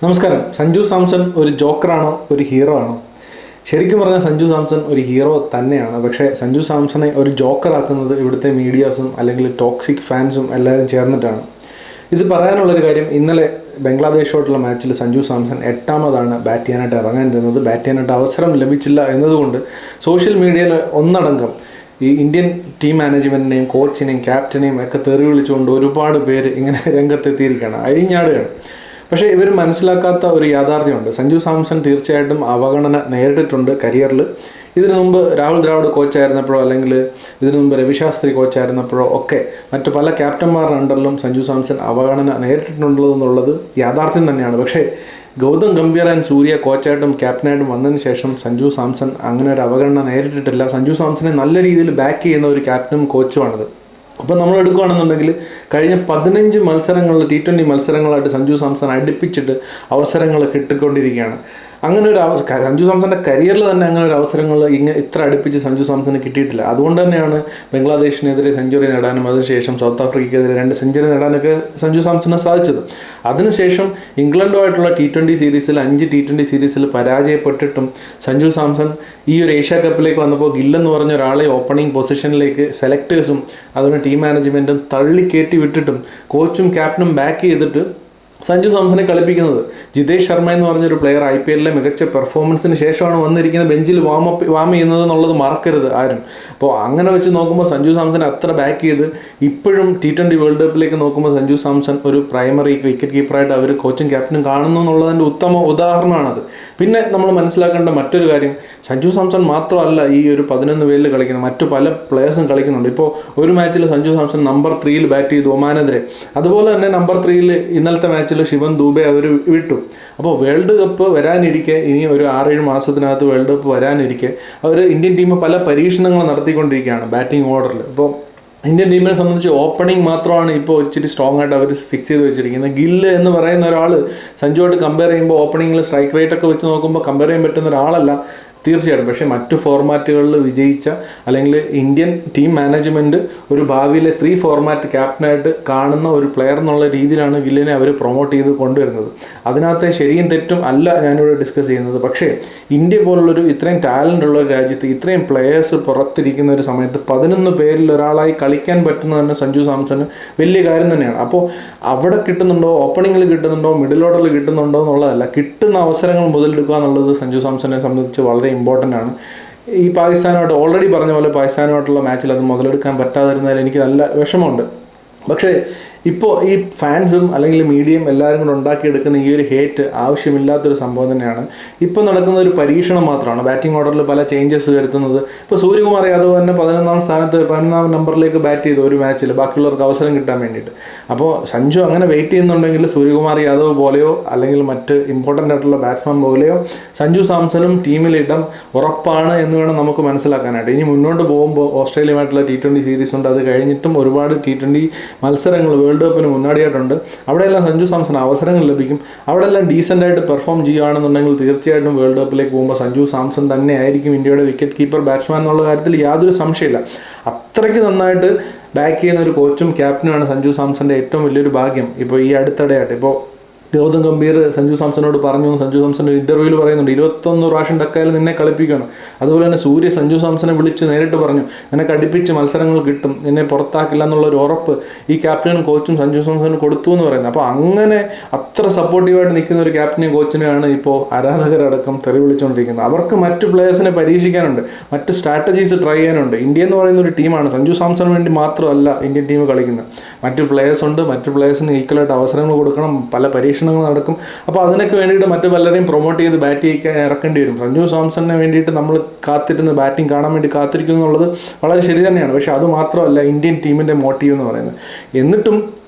നമസ്കാരം. സഞ്ജു സാംസൺ ഒരു ജോക്കറാണോ ഒരു ഹീറോ ആണോ? ശരിക്കും പറഞ്ഞാൽ സഞ്ജു സാംസൺ ഒരു ഹീറോ തന്നെയാണ്. പക്ഷേ സഞ്ജു സാംസണെ ഒരു ജോക്കറാക്കുന്നത് ഇവിടുത്തെ മീഡിയാസും അല്ലെങ്കിൽ ടോക്സിക് ഫാൻസും എല്ലാവരും ചേർന്നിട്ടാണ്. ഇത് പറയാനുള്ളൊരു കാര്യം, ഇന്നലെ ബംഗ്ലാദേശോട്ടുള്ള മാച്ചിൽ സഞ്ജു സാംസൺ 8ാമതാണ് ബാറ്റ് ചെയ്യാനായിട്ട് ഇറങ്ങാനിരുന്നത്. ബാറ്റ് ചെയ്യാനായിട്ട് അവസരം ലഭിച്ചില്ല എന്നതുകൊണ്ട് സോഷ്യൽ മീഡിയയിൽ ഒന്നടങ്കം ഈ ഇന്ത്യൻ ടീം മാനേജ്മെൻറ്റിനെയും കോച്ചിനെയും ക്യാപ്റ്റനെയും ഒക്കെ തെറി വിളിച്ചുകൊണ്ട് ഒരുപാട് പേര് ഇങ്ങനെ രംഗത്തെത്തിയിരിക്കുകയാണ്, അഴിഞ്ഞാടുകയാണ്. പക്ഷേ ഇവർ മനസ്സിലാക്കാത്ത ഒരു യാഥാർത്ഥ്യമുണ്ട്. സഞ്ജു സാംസൺ തീർച്ചയായിട്ടും അവഗണന നേരിട്ടിട്ടുണ്ട് കരിയറിൽ. ഇതിനു മുമ്പ് രാഹുൽ ദ്രാവിഡ് കോച്ചായിരുന്നപ്പോഴോ അല്ലെങ്കിൽ ഇതിനു മുമ്പ് രവിശാസ്ത്രി കോച്ചായിരുന്നപ്പോഴോ ഒക്കെ മറ്റു പല ക്യാപ്റ്റന്മാരുടെ അണ്ടറിലും സഞ്ജു സാംസൺ അവഗണന നേരിട്ടിട്ടുണ്ടെന്നുള്ളത് യാഥാർത്ഥ്യം തന്നെയാണ്. പക്ഷേ ഗൗതം ഗംഭീർ ആൻഡ് സൂര്യ കോച്ചായിട്ടും ക്യാപ്റ്റനായിട്ടും വന്നതിന് ശേഷം സഞ്ജു സാംസൺ അങ്ങനെ ഒരു അവഗണന നേരിട്ടിട്ടില്ല. സഞ്ജു സാംസനെ നല്ല രീതിയിൽ ബാക്ക് ചെയ്യുന്ന ഒരു ക്യാപ്റ്റനും കോച്ചുമാണിത്. അപ്പോൾ നമ്മൾ എടുക്കുകയാണെന്നുണ്ടെങ്കിൽ കഴിഞ്ഞ 15 മത്സരങ്ങളിൽ T20 മത്സരങ്ങളായിട്ട് സഞ്ജു സാംസൺ അടുപ്പിച്ചിട്ട് അവസരങ്ങൾ കിട്ടിക്കൊണ്ടിരിക്കുകയാണ്. അങ്ങനെ ഒരു സഞ്ജു സാംസന്റെ കരിയറിൽ തന്നെ അങ്ങനെ ഒരു അവസരങ്ങൾ ഇത്ര അടുപ്പിച്ച് സഞ്ജു സാംസന് കിട്ടിയിട്ടില്ല. അതുകൊണ്ട് തന്നെയാണ് ബംഗ്ലാദേശിനെതിരെ സെഞ്ചുറി നേടാനും അതിനുശേഷം സൗത്ത് ആഫ്രിക്കയ്ക്കെതിരെ 2 സെഞ്ചുറി നേടാനൊക്കെ സഞ്ജു സാംസന് സാധിച്ചത്. അതിനുശേഷം ഇംഗ്ലണ്ടുമായിട്ടുള്ള T20 സീരീസിൽ 5 T20 സീരീസിൽ പരാജയപ്പെട്ടിട്ടും സഞ്ജു സാംസൺ ഈ ഒരു ഏഷ്യ കപ്പിലേക്ക് വന്നപ്പോൾ ഗില്ലെന്ന് പറഞ്ഞ ഒരാളെ ഓപ്പണിംഗ് പൊസിഷനിലേക്ക് സെലക്ടേഴ്സും അതുപോലെ ടീം മാനേജ്മെൻറ്റും തള്ളിക്കയറ്റി വിട്ടിട്ടും കോച്ചും ക്യാപ്റ്റനും ബാക്ക് ചെയ്തിട്ട് സഞ്ജു സാംസനെ കളിപ്പിക്കുന്നത്. ജിതേഷ് ശർമ്മ എന്ന് പറഞ്ഞൊരു പ്ലെയർ IPL മികച്ച പെർഫോമൻസിന് ശേഷമാണ് വന്നിരിക്കുന്നത്, ബെഞ്ചിൽ വാം ചെയ്യുന്നത് എന്നുള്ളത് മറക്കരുത് ആരും. അപ്പോൾ അങ്ങനെ വെച്ച് നോക്കുമ്പോൾ സഞ്ജു സാംസനെ അത്ര ബാക്ക് ചെയ്ത് ഇപ്പോഴും T20 വേൾഡ് കപ്പിലേക്ക് നോക്കുമ്പോൾ സഞ്ജു സാംസൺ ഒരു പ്രൈമറി വിക്കറ്റ് കീപ്പറായിട്ട് അവർ കോച്ചും ക്യാപ്റ്റനും കാണുന്നു എന്നുള്ളതിൻ്റെ ഉത്തമ ഉദാഹരണമാണത്. പിന്നെ നമ്മൾ മനസ്സിലാക്കേണ്ട മറ്റൊരു കാര്യം, സഞ്ജു സാംസൺ മാത്രമല്ല ഈ ഒരു 11 പേരിൽ കളിക്കുന്നത്, മറ്റു പല പ്ലെയേഴ്സും കളിക്കുന്നുണ്ട്. ഇപ്പോൾ ഒരു മാച്ചിൽ സഞ്ജു സാംസൺ നമ്പർ 3 ബാറ്റ് ചെയ്തു ഒമാനെതിരെ. അതുപോലെ തന്നെ നമ്പർ 3 ഇന്നലത്തെ മാച്ചിൽ ശിവൻ ദൂബെ അവർ വിട്ടു. അപ്പോൾ വേൾഡ് കപ്പ് വരാനിരിക്കെ, ഇനി ഒരു 6-7 മാസത്തിനകത്ത് വേൾഡ് കപ്പ് വരാനിരിക്കെ അവർ ഇന്ത്യൻ ടീം പല പരീക്ഷണങ്ങൾ നടത്തിക്കൊണ്ടിരിക്കുകയാണ് ബാറ്റിംഗ് ഓർഡറിൽ. ഇപ്പോൾ ഇന്ത്യൻ ടീമിനെ സംബന്ധിച്ച് ഓപ്പണിംഗ് മാത്രമാണ് ഇപ്പോൾ ഇച്ചിരി സ്ട്രോങ് ആയിട്ട് അവർ ഫിക്സ് ചെയ്ത് വെച്ചിരിക്കുന്നത്. ഗില്ല് എന്ന് പറയുന്ന ഒരാൾ സഞ്ജുവായിട്ട് കമ്പയർ ചെയ്യുമ്പോൾ ഓപ്പണിങ്ങിൽ സ്ട്രൈക്ക് റേറ്റ് ഒക്കെ വെച്ച് നോക്കുമ്പോൾ കമ്പയർ ചെയ്യാൻ പറ്റുന്ന ഒരാളല്ല തീർച്ചയായിട്ടും. പക്ഷേ മറ്റു ഫോർമാറ്റുകളിൽ വിജയിച്ച അല്ലെങ്കിൽ ഇന്ത്യൻ ടീം മാനേജ്മെൻറ്റ് ഒരു ഭാവിയിലെ 3 ഫോർമാറ്റ് ക്യാപ്റ്റനായിട്ട് കാണുന്ന ഒരു പ്ലെയർ എന്നുള്ള രീതിയിലാണ് ഗില്ലിനെ അവർ പ്രൊമോട്ട് ചെയ്ത് കൊണ്ടുവരുന്നത്. അതിനകത്തെ ശരിയും തെറ്റും അല്ല ഞാനിവിടെ ഡിസ്കസ് ചെയ്യുന്നത്. പക്ഷേ ഇന്ത്യ പോലുള്ളൊരു ഇത്രയും ടാലൻ്റ് ഉള്ള ഒരു രാജ്യത്ത് ഇത്രയും പ്ലെയേഴ്സ് പുറത്തിരിക്കുന്ന ഒരു സമയത്ത് 11 പേരിൽ ഒരാളായി കളിക്കാൻ പറ്റുന്നത് തന്നെ സഞ്ജു സാംസന് വലിയ കാര്യം തന്നെയാണ്. അപ്പോൾ അവിടെ കിട്ടുന്നുണ്ടോ, ഓപ്പണിങ്ങിൽ കിട്ടുന്നുണ്ടോ, മിഡിൽ ഓർഡറിൽ കിട്ടുന്നുണ്ടോ എന്നുള്ളതല്ല, കിട്ടുന്ന അവസരങ്ങൾ മുതലെടുക്കുക എന്നുള്ളത് സഞ്ജു സാംസനെ സംബന്ധിച്ച് വളരെ ഇമ്പോർട്ടൻ്റ് ആണ്. ഈ പാകിസ്ഥാനുമായിട്ട് ഓൾറെഡി പറഞ്ഞ പോലെ പാകിസ്ഥാനുമായിട്ടുള്ള മാച്ചിൽ അത് മുതലെടുക്കാൻ പറ്റാതിരുന്നതിൽ എനിക്ക് നല്ല വിഷമമുണ്ട്. പക്ഷേ ഇപ്പോൾ ഈ ഫാൻസും അല്ലെങ്കിൽ മീഡിയയും എല്ലാവരും കൂടെ ഉണ്ടാക്കിയെടുക്കുന്ന ഈ ഒരു ഹേറ്റ് ആവശ്യമില്ലാത്തൊരു സംഭവം തന്നെയാണ്. ഇപ്പോൾ നടക്കുന്ന ഒരു പരീക്ഷണം മാത്രമാണ്. ബാറ്റിംഗ് ഓർഡറിൽ പല ചേഞ്ചസ് വരുത്തുന്നത്. ഇപ്പോൾ സൂര്യകുമാർ യാദവ് തന്നെ 11ാം സ്ഥാനത്ത് 11ാം നമ്പറിലേക്ക് ബാറ്റ് ചെയ്തു ഒരു മാച്ചിൽ, ബാക്കിയുള്ളവർക്ക് അവസരം കിട്ടാൻ വേണ്ടിയിട്ട്. അപ്പോൾ സഞ്ജു അങ്ങനെ വെയിറ്റ് ചെയ്യുന്നുണ്ടെങ്കിൽ സൂര്യകുമാർ യാദവ് പോലെയോ അല്ലെങ്കിൽ മറ്റ് ഇമ്പോർട്ടൻ്റ് ആയിട്ടുള്ള ബാറ്റ്സ്മാൻ പോലെയോ സഞ്ജു സാംസണും ടീമിലിടം ഉറപ്പാണ് എന്ന് വേണം നമുക്ക് മനസ്സിലാക്കാനായിട്ട്. ഇനി മുന്നോട്ട് പോകുമ്പോൾ ഓസ്ട്രേലിയയുമായിട്ടുള്ള T20 സീരീസ് ഉണ്ട്. അത് കഴിഞ്ഞിട്ടും ഒരുപാട് T20 മത്സരങ്ങൾ വേൾഡ് കപ്പിന് മുന്നാടിയായിട്ടുണ്ട്. അവിടെയെല്ലാം സഞ്ജു സാംസൺ അവസരങ്ങൾ ലഭിക്കും. അവിടെയെല്ലാം ഡീസൻ്റായിട്ട് പെർഫോം ചെയ്യുകയാണെന്നുണ്ടെങ്കിൽ തീർച്ചയായിട്ടും വേൾഡ് കപ്പിലേക്ക് പോകുമ്പോൾ സഞ്ജു സാംസൺ തന്നെ ആയിരിക്കും ഇന്ത്യയുടെ വിക്കറ്റ് കീപ്പർ ബാറ്റ്സ്മാൻ എന്നുള്ള കാര്യത്തിൽ യാതൊരു സംശയമില്ല. അത്രയ്ക്ക് നന്നായിട്ട് ബാക്ക് ചെയ്യുന്ന ഒരു കോച്ചും ക്യാപ്റ്റനുമാണ് സഞ്ജു സാംസൻ്റെ ഏറ്റവും വലിയൊരു ഭാഗ്യം. ഇപ്പോൾ ഈ അടുത്തിടെയായിട്ട് ഇപ്പോൾ ഗൗതം ഗംഭീർ സഞ്ജു സാംസണോട് പറഞ്ഞു, സഞ്ജു സാംസൺ ഒരു ഇൻ്റർവ്യൂവിൽ പറയുന്നുണ്ട് 21 പ്രാവശ്യം ഡക്കായാലും നിന്നെ കളിപ്പിക്കണം. അതുപോലെ തന്നെ സൂര്യ സഞ്ജു സാംസനെ വിളിച്ച് നേരിട്ട് പറഞ്ഞു, നിനക്ക് അടുപ്പിച്ച് മത്സരങ്ങൾ കിട്ടും, നിന്നെ പുറത്താക്കില്ല എന്നുള്ളൊരു ഉറപ്പ് ഈ ക്യാപ്റ്റനും കോച്ചും സഞ്ജു സാംസണ് കൊടുത്തു എന്ന് പറയുന്നത്. അപ്പോൾ അങ്ങനെ അത്ര സപ്പോർട്ടീവായിട്ട് നിൽക്കുന്ന ഒരു ക്യാപ്റ്റനെയും കോച്ചിനെയാണ് ഇപ്പോൾ ആരാധകരടക്കം തെറി വിളിച്ചുകൊണ്ടിരിക്കുന്നത്. അവർക്ക് മറ്റ് പ്ലേയേഴ്സിനെ പരീക്ഷിക്കാനുണ്ട്, മറ്റ് സ്ട്രാറ്റജീസ് ട്രൈ ചെയ്യാനുണ്ട്. ഇന്ത്യ എന്ന് പറയുന്ന ഒരു ടീമാണ്, സഞ്ജു സാംസണ് വേണ്ടി മാത്രമല്ല ഇന്ത്യൻ ടീം കളിക്കുന്നത്. മറ്റ് പ്ലേയേഴ്സ് ഉണ്ട്, മറ്റ് പ്ലേയേഴ്സിന് ഈക്വലായിട്ട് അവസരങ്ങൾ കൊടുക്കണം, പല പരീക്ഷണങ്ങൾ നടക്കും. അപ്പോൾ അതിനൊക്കെ വേണ്ടിയിട്ട് മറ്റു പലരെയും പ്രൊമോട്ട് ചെയ്ത് ബാറ്റ് ചെയ്യിക്കാൻ ഇറക്കേണ്ടി വരും. സഞ്ജു സാംസണിന് വേണ്ടിയിട്ട് നമ്മൾ കാത്തിരുന്ന് ബാറ്റിംഗ് കാണാൻ വേണ്ടി കാത്തിരിക്കുന്നു എന്നുള്ളത് വളരെ ശരി തന്നെയാണ്. പക്ഷേ അതുമാത്രമല്ല ഇന്ത്യൻ ടീമിൻ്റെ മോട്ടീവ് എന്ന് പറയുന്നത്. എന്നിട്ടും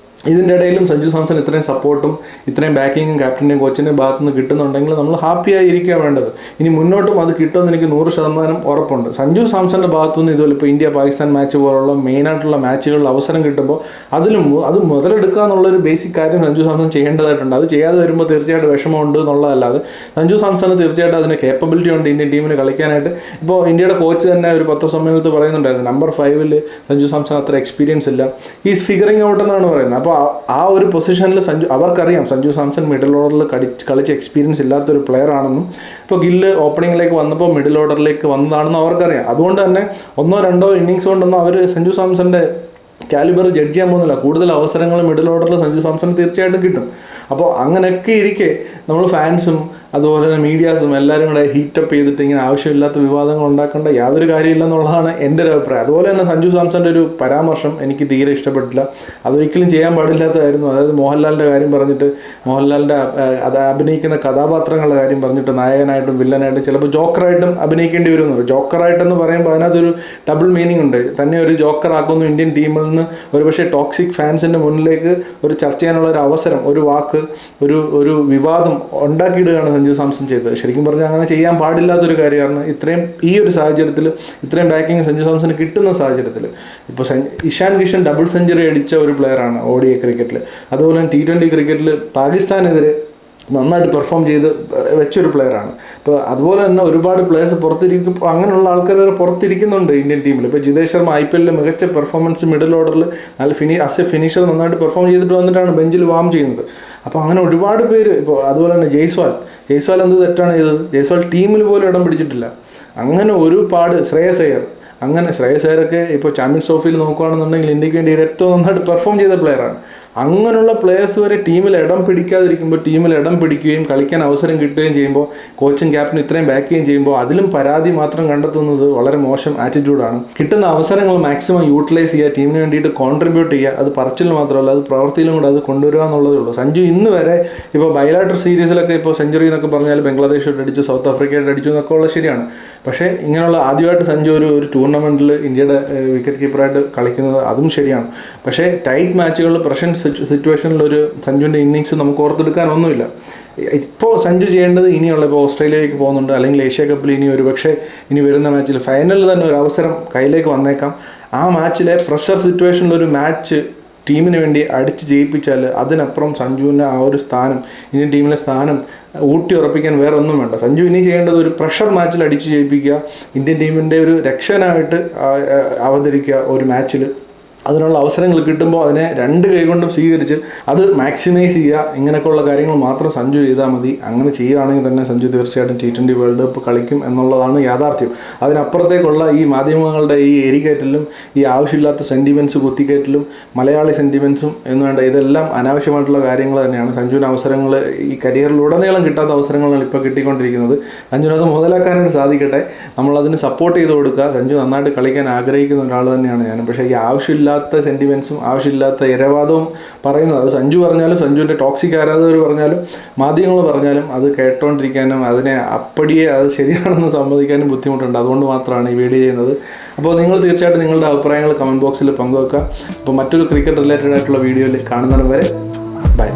ഇതിൻ്റെ ഇടയിലും സഞ്ജു സാംസൺ ഇത്രയും സപ്പോർട്ടും ഇത്രയും ബാക്കിങ്ങും ക്യാപ്റ്റൻ്റെയും കോച്ചിൻ്റെ ഭാഗത്തു നിന്ന് കിട്ടുന്നുണ്ടെങ്കിൽ നമ്മൾ ഹാപ്പിയായി ഇരിക്കുക വേണ്ടത്. ഇനി മുന്നോട്ടും അത് കിട്ടുമെന്ന് എനിക്ക് 100% ഉറപ്പുണ്ട്. സഞ്ജു സാംസൻ്റെ ഭാഗത്തു നിന്ന് ഇതുപോലെ ഇപ്പോൾ ഇന്ത്യ പാകിസ്ഥാൻ മാച്ച് പോലുള്ള മെയിനായിട്ടുള്ള മാച്ചുകളിൽ അവസരം കിട്ടുമ്പോൾ അത് മുതലെടുക്കുക എന്നുള്ളൊരു ബേസിക് കാര്യം സഞ്ജു സാംസൺ ചെയ്യേണ്ടതായിട്ടുണ്ട്. അത് ചെയ്യാതെ വരുമ്പോൾ തീർച്ചയായിട്ടും വിഷമമുണ്ട് എന്നുള്ളതല്ലാതെ സഞ്ജു സാംസണ് തീർച്ചയായിട്ടും അതിന് കേപ്പബിലിറ്റി ഉണ്ട് ഇന്ത്യൻ ടീമിന് കളിക്കാനായിട്ട്. ഇപ്പോൾ ഇന്ത്യയുടെ കോച്ച് തന്നെ ഒരു പത്രസമ്മേളനത്തിൽ പറയുന്നുണ്ടായിരുന്നു, നമ്പർ 5 സഞ്ജു സാംസൺ അത്ര എക്സ്പീരിയൻസ് ഇല്ല, ഈസ് ഫിഗറിങ് ഔട്ട് എന്നാണ് പറയുന്നത്. അപ്പോൾ ആ ഒരു പൊസിഷനിൽ അവർക്കറിയാം സഞ്ജു സാംസൺ മിഡിൽ ഓർഡറിൽ കളിച്ച് എക്സ്പീരിയൻസ് ഇല്ലാത്തൊരു പ്ലെയർ ആണെന്നും ഇപ്പോൾ ഗില്ല് ഓപ്പണിങ്ങിലേക്ക് വന്നപ്പോൾ മിഡിൽ ഓർഡറിലേക്ക് വന്നതാണെന്നും അവർക്കറിയാം. അതുകൊണ്ട് തന്നെ 1-2 ഇന്നിങ്സ് കൊണ്ടൊന്നും അവർ സഞ്ജു സാംസന്റെ കാലിബർ ജഡ്ജ് ചെയ്യാൻ പോകുന്നില്ല. കൂടുതൽ അവസരങ്ങൾ മിഡിൽ ഓർഡറിൽ സഞ്ജു സാംസൺ തീർച്ചയായിട്ടും കിട്ടും. അപ്പോൾ അങ്ങനെയൊക്കെ ഇരിക്കെ നമ്മൾ ഫാൻസും അതുപോലെ തന്നെ മീഡിയാസും എല്ലാവരും കൂടെ ഹീറ്റപ്പ് ചെയ്തിട്ട് ഇങ്ങനെ ആവശ്യമില്ലാത്ത വിവാദങ്ങൾ ഉണ്ടാക്കേണ്ട യാതൊരു കാര്യമില്ലെന്നുള്ളതാണ് എൻ്റെ ഒരു അഭിപ്രായം. അതുപോലെ തന്നെ സഞ്ജു സാംസന്റെ ഒരു പരാമർശം എനിക്ക് തീരെ ഇഷ്ടപ്പെട്ടില്ല. അതൊരിക്കലും ചെയ്യാൻ പാടില്ലാത്തതായിരുന്നു. അതായത് മോഹൻലാലിൻ്റെ കാര്യം പറഞ്ഞിട്ട്, മോഹൻലാലിൻ്റെ അത് അഭിനയിക്കുന്ന കഥാപാത്രങ്ങളുടെ കാര്യം പറഞ്ഞിട്ട് നായകനായിട്ടും വില്ലനായിട്ടും ചിലപ്പോൾ ജോക്കറായിട്ടും അഭിനയിക്കേണ്ടി വരുമെന്ന് പറയും. ജോക്കറായിട്ടെന്ന് പറയുമ്പോൾ അതിനകത്തൊരു ഡബിൾ മീനിങ് ഉണ്ട്. തന്നെ ഒരു ജോക്കറാക്കുന്നു ഇന്ത്യൻ ടീമിൽ നിന്ന് ഒരുപക്ഷെ ടോക്സിക് ഫാൻസിൻ്റെ മുന്നിലേക്ക് ഒരു ചർച്ച ചെയ്യാനുള്ള ഒരു അവസരം, ഒരു വാക്ക്, ഒരു വിവാദം ഉണ്ടാക്കിയിടുകയാണ് സഞ്ജു സാംസൺ ചെയ്തത്. ശരിക്കും പറഞ്ഞാൽ അങ്ങനെ ചെയ്യാൻ പാടില്ലാത്തൊരു കാര്യമാണ്. ഈ ഒരു സാഹചര്യത്തിൽ ഇത്രയും ബാക്കിങ് സഞ്ജു സാംസന് കിട്ടുന്ന സാഹചര്യത്തിൽ ഇപ്പോൾ ഇഷാൻ കിഷൻ ഡബിൾ സെഞ്ചുറി അടിച്ച ഒരു പ്ലെയറാണ് ODI ക്രിക്കറ്റിൽ. അതുപോലെ തന്നെ T20 ക്രിക്കറ്റിൽ പാകിസ്ഥാനെതിരെ നന്നായിട്ട് പെർഫോം ചെയ്ത് വെച്ചൊരു പ്ലെയറാണ്. ഇപ്പോൾ അതുപോലെ തന്നെ ഒരുപാട് പ്ലേയേഴ്സ് പുറത്തിരിക്കും, അങ്ങനെയുള്ള ആൾക്കാർ വരെ പുറത്തിരിക്കുന്നുണ്ട് ഇന്ത്യൻ ടീമിൽ. ഇപ്പോൾ ജിതേഷ് ശർമ്മ IPL മികച്ച പെർഫോമൻസ് മിഡിൽ ഓർഡറിൽ നല്ല ആസ് എ ഫിനിഷർ നന്നായിട്ട് പെർഫോം ചെയ്തിട്ട് വന്നിട്ടാണ് ബെഞ്ചിൽ വാം ചെയ്യുന്നത്. അപ്പോൾ അങ്ങനെ ഒരുപാട് പേര്, ഇപ്പോൾ അതുപോലെ തന്നെ ജയ്സ്വാൾ എന്ത് തെറ്റാണ് ചെയ്തത്? ജയ്സ്വാൾ ടീമിൽ പോലും ഇടം പിടിച്ചിട്ടില്ല. അങ്ങനെ ഒരുപാട് ശ്രേയസ് അയ്യരൊക്കെ ഇപ്പോൾ ചാമ്പ്യൻസ് ട്രോഫിയിൽ നോക്കുകയാണെന്നുണ്ടെങ്കിൽ ഇന്ത്യക്ക് വേണ്ടി ഏറ്റവും നന്നായിട്ട് പെർഫോം ചെയ്ത പ്ലെയറാണ്. അങ്ങനെയുള്ള പ്ലേയേഴ്സ് വരെ ടീമിൽ ഇടം പിടിക്കാതിരിക്കുമ്പോൾ, ടീമിൽ ഇടം പിടിക്കുകയും കളിക്കാൻ അവസരം കിട്ടുകയും ചെയ്യുമ്പോൾ, കോച്ചും ക്യാപ്റ്റനും ഇത്രയും ബാക്ക് ചെയ്യുകയും ചെയ്യുമ്പോൾ അതിലും പരാതി മാത്രം കണ്ടെത്തുന്നത് വളരെ മോശം ആറ്റിറ്റ്യൂഡാണ്. കിട്ടുന്ന അവസരങ്ങൾ മാക്സിമം യൂട്ടിലൈസ് ചെയ്യുക, ടീമിന് വേണ്ടിയിട്ട് കോൺട്രിബ്യൂട്ട് ചെയ്യുക. അത് പറച്ചിൽ മാത്രമല്ല, അത് പ്രവൃത്തിയിലും കൂടെ അത് കൊണ്ടുവരിക എന്നുള്ളതേ ഉള്ളൂ. സഞ്ജു ഇന്ന് വരെ ഇപ്പോൾ ബൈലാറ്റർ സീരീസിലൊക്കെ ഇപ്പോൾ സെഞ്ചുറി എന്നൊക്കെ പറഞ്ഞാൽ ബംഗ്ലാദേശോട്ട് അടിച്ചു, സൗത്ത് ആഫ്രിക്കയായിട്ട് അടിച്ചു എന്നൊക്കെ ഉള്ളത് ശരിയാണ്. പക്ഷേ ഇങ്ങനെയുള്ള ആദ്യമായിട്ട് സഞ്ജു ഒരു ടൂർണമെൻറ്റിൽ ഇന്ത്യയുടെ വിക്കറ്റ് കീപ്പറായിട്ട് കളിക്കുന്നത് അതും ശരിയാണ്. പക്ഷേ ടൈറ്റ് മാച്ചുകളിൽ പ്രഷർ സിറ്റുവേഷനിൽ ഒരു സഞ്ജുവിൻ്റെ ഇന്നിങ്സ് നമുക്ക് ഓർത്തെടുക്കാനൊന്നുമില്ല. ഇപ്പോൾ സഞ്ജു ചെയ്യേണ്ടത് ഇനിയുള്ള, ഇപ്പോൾ ഓസ്ട്രേലിയയിലേക്ക് പോകുന്നുണ്ട്, അല്ലെങ്കിൽ ഏഷ്യ കപ്പിൽ ഇനി വരുന്ന മാച്ചിൽ ഫൈനലിൽ തന്നെ ഒരു അവസരം കയ്യിലേക്ക് വന്നേക്കാം. ആ മാച്ചിലെ പ്രഷർ സിറ്റുവേഷനിൽ ഒരു മാച്ച് ടീമിന് വേണ്ടി അടിച്ച് ജയിപ്പിച്ചാൽ അതിനപ്പുറം സഞ്ജുവിന് ആ ഒരു സ്ഥാനം, ഇന്ത്യൻ ടീമിലെ സ്ഥാനം ഊട്ടി ഉറപ്പിക്കാൻ വേറെ ഒന്നും വേണ്ട. സഞ്ജു ഇനി ചെയ്യേണ്ടത് ഒരു പ്രഷർ മാച്ചിൽ അടിച്ച് ജയിപ്പിക്കുക, ഇന്ത്യൻ ടീമിൻ്റെ ഒരു രക്ഷകനായിട്ട് അവതരിക്കുക ഒരു മാച്ചിൽ. അതിനുള്ള അവസരങ്ങൾ കിട്ടുമ്പോൾ അതിനെ 2 കൈ കൊണ്ടും സ്വീകരിച്ച് അത് മാക്സിമൈസ് ചെയ്യുക. ഇങ്ങനെയൊക്കെയുള്ള കാര്യങ്ങൾ മാത്രം സഞ്ജു ചെയ്താൽ മതി. അങ്ങനെ ചെയ്യുകയാണെങ്കിൽ തന്നെ സഞ്ജു തീർച്ചയായിട്ടും T20 വേൾഡ് കപ്പ് കളിക്കും എന്നുള്ളതാണ് യാഥാർത്ഥ്യം. അതിനപ്പുറത്തേക്കുള്ള ഈ മാധ്യമങ്ങളുടെ ഈ എരികയറ്റലും ഈ ആവശ്യമില്ലാത്ത സെൻറ്റിമെൻറ്റ്സ് കുത്തിക്കയറ്റലും മലയാളി സെൻറ്റിമെൻറ്റ്സും എന്ന് വേണ്ട ഇതെല്ലാം അനാവശ്യമായിട്ടുള്ള കാര്യങ്ങൾ തന്നെയാണ്. സഞ്ജുവിന് അവസരങ്ങൾ ഈ കരിയറിലുടനീളം കിട്ടാത്ത അവസരങ്ങളാണ് ഇപ്പോൾ കിട്ടിക്കൊണ്ടിരിക്കുന്നത്. സഞ്ജുവിനത് മുതലാക്കാനായിട്ട് സാധിക്കട്ടെ. നമ്മളതിന് സപ്പോർട്ട് ചെയ്ത് കൊടുക്കുക. സഞ്ജു നന്നായിട്ട് കളിക്കാൻ ആഗ്രഹിക്കുന്ന ഒരാൾ തന്നെയാണ് ഞാൻ. പക്ഷേ ഈ ആവശ്യമില്ലാത്ത സെൻറ്റിമെൻറ്റ്സും ആവശ്യമില്ലാത്ത ഇരവാദവും പറയുന്നത്, അത് സഞ്ജു പറഞ്ഞാലും സഞ്ജുവിൻ്റെ ടോക്സിക് ആരാധകർ പറഞ്ഞാലും മാധ്യമങ്ങൾ പറഞ്ഞാലും അത് കേട്ടോണ്ടിരിക്കാനും അതിനെ അപ്പടിയെ അത് ശരിയാണെന്ന് സമ്മതിക്കാനും ബുദ്ധിമുട്ടുണ്ട്. അതുകൊണ്ട് മാത്രമാണ് ഈ വീഡിയോ ചെയ്യുന്നത്. അപ്പോൾ നിങ്ങൾ തീർച്ചയായിട്ടും നിങ്ങളുടെ അഭിപ്രായങ്ങൾ കമൻറ്റ് ബോക്സിൽ പങ്കുവെക്കുക. അപ്പോൾ മറ്റൊരു ക്രിക്കറ്റ് റിലേറ്റഡ് ആയിട്ടുള്ള വീഡിയോയിൽ കാണുന്നതിന് വരെ ബൈ.